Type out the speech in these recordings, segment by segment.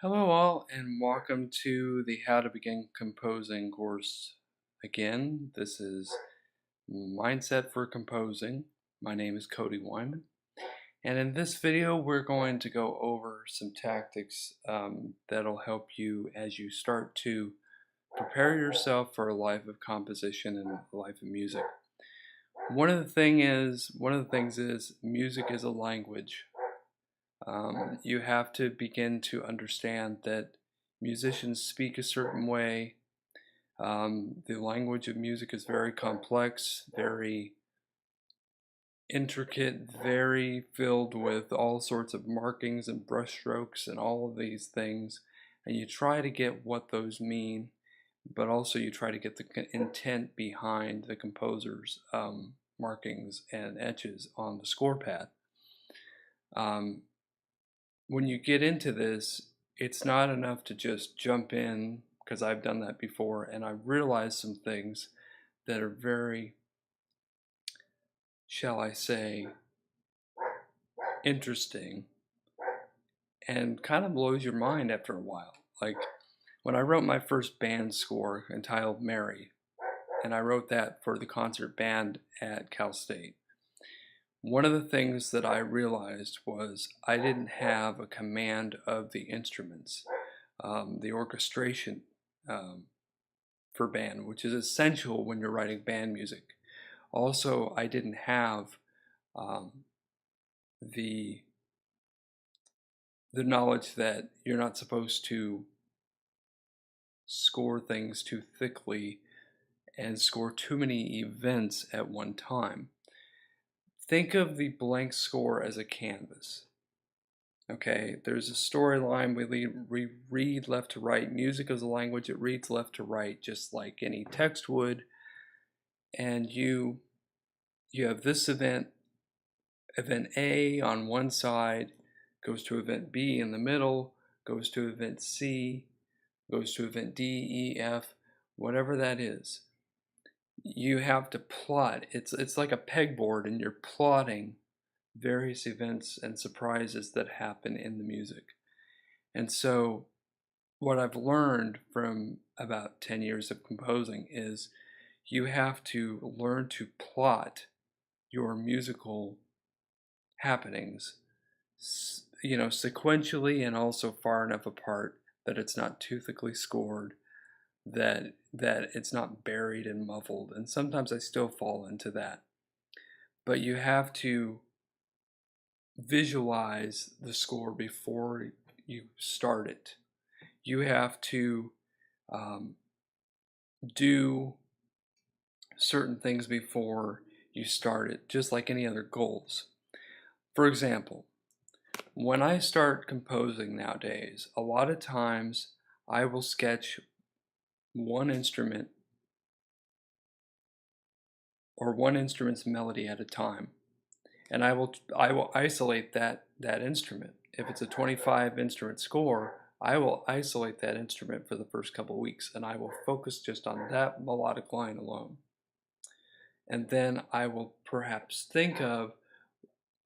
Hello, all, and welcome to the How to Begin Composing course. Again, this is Mindset for Composing. My name is Cody Wyman, and in this video, we're going to go over some tactics that'll help you as you start to prepare yourself for a life of composition and a life of music. One of the things is music is a language. You have to begin to understand that musicians speak a certain way. The language of music is very complex, very intricate, very filled with all sorts of markings and brushstrokes and all of these things. And you try to get what those mean, but also you try to get the intent behind the composer's markings and etches on the score pad. When you get into this, it's not enough to just jump in, because I've done that before and I realized some things that are very, shall I say, interesting and kind of blows your mind after a while. Like when I wrote my first band score entitled Mary, and I wrote that for the concert band at Cal State. One of the things that I realized was I didn't have a command of the instruments, the orchestration for band, which is essential when you're writing band music. Also, I didn't have the knowledge that you're not supposed to score things too thickly and score too many events at one time. Think of the blank score as a canvas. Okay, there's a storyline, we read left to right. Music is a language, it reads left to right just like any text would. And you have this event A on one side, goes to event B in the middle, goes to event C, goes to event D, E, F, whatever that is. You have to plot. It's like a pegboard, and you're plotting various events and surprises that happen in the music. And so what I've learned from about 10 years of composing is you have to learn to plot your musical happenings, sequentially, and also far enough apart that it's not too thickly scored, that it's not buried and muffled. And sometimes I still fall into that. But you have to visualize the score before you start it. You have to do certain things before you start it, just like any other goals. For example, when I start composing nowadays, a lot of times I will sketch one instrument or one instrument's melody at a time, and I will isolate that instrument. If it's a 25 instrument score, I will isolate that instrument for the first couple of weeks, and I will focus just on that melodic line alone. And then I will perhaps think of,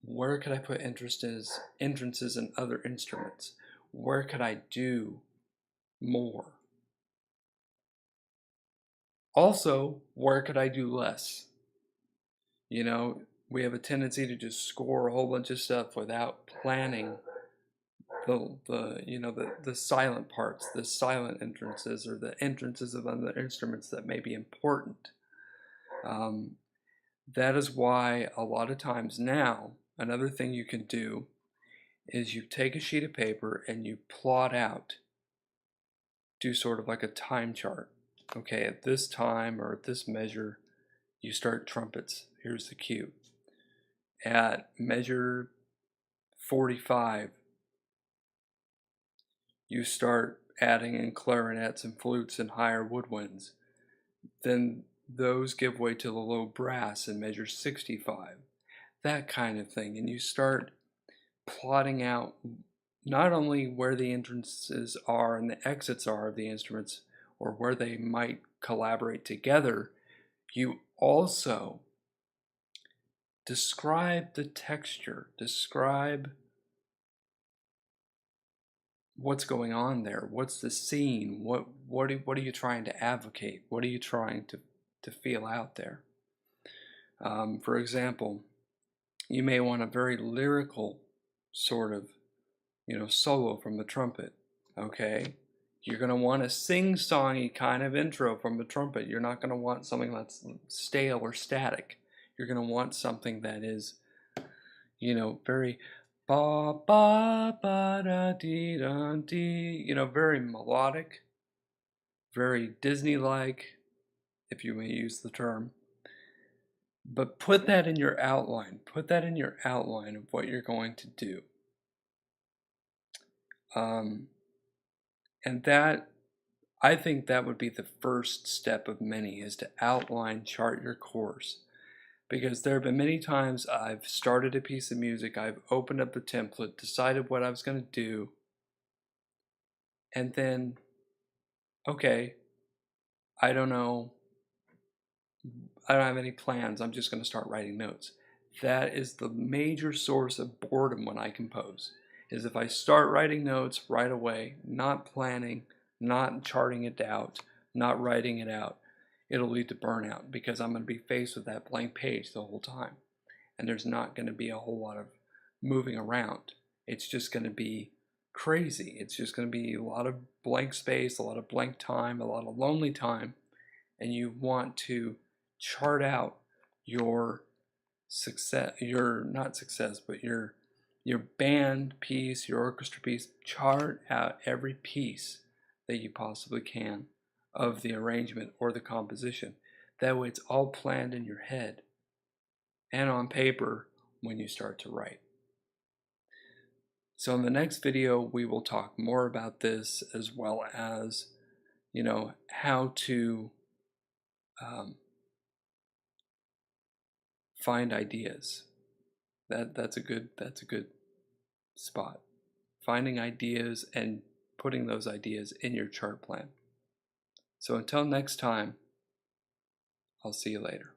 where could I put entrances in other instruments? Where could I do more? Also, where could I do less? We have a tendency to just score a whole bunch of stuff without planning the silent parts, the silent entrances, or the entrances of other instruments that may be important. That is why a lot of times now, another thing you can do is you take a sheet of paper and you plot out, do sort of like a time chart. Okay, at this time or at this measure, you start trumpets. Here's the cue. At measure 45, you start adding in clarinets and flutes and higher woodwinds. Then those give way to the low brass in measure 65. That kind of thing. And you start plotting out not only where the entrances are and the exits are of the instruments, or where they might collaborate together, you also describe the texture, describe what's going on there? What's the scene? What are you trying to advocate? What are you trying to feel out there? For example, you may want a very lyrical sort of, solo from the trumpet. Okay, you're going to want a sing-songy kind of intro from the trumpet. You're not going to want something that's stale or static. You're going to want something that is, very ba ba ba da dee da dee, very melodic, very Disney-like, if you may use the term. But put that in your outline. Put that in your outline of what you're going to do. And that, I think that would be the first step of many, is to outline, chart your course. Because there have been many times I've started a piece of music, I've opened up the template, decided what I was going to do, and then, okay, I don't know, I don't have any plans, I'm just going to start writing notes. That is the major source of boredom when I compose, is if I start writing notes right away, not planning, not charting it out, not writing it out, it'll lead to burnout, because I'm going to be faced with that blank page the whole time. And there's not going to be a whole lot of moving around. It's just going to be crazy. It's just going to be a lot of blank space, a lot of blank time, a lot of lonely time. And you want to chart out your success, but your band piece, your orchestra piece. Chart out every piece that you possibly can of the arrangement or the composition. That way it's all planned in your head and on paper when you start to write. So in the next video, we will talk more about this, as well as, how to find ideas. That's a good spot. Finding ideas and putting those ideas in your chart plan. So until next time, I'll see you later.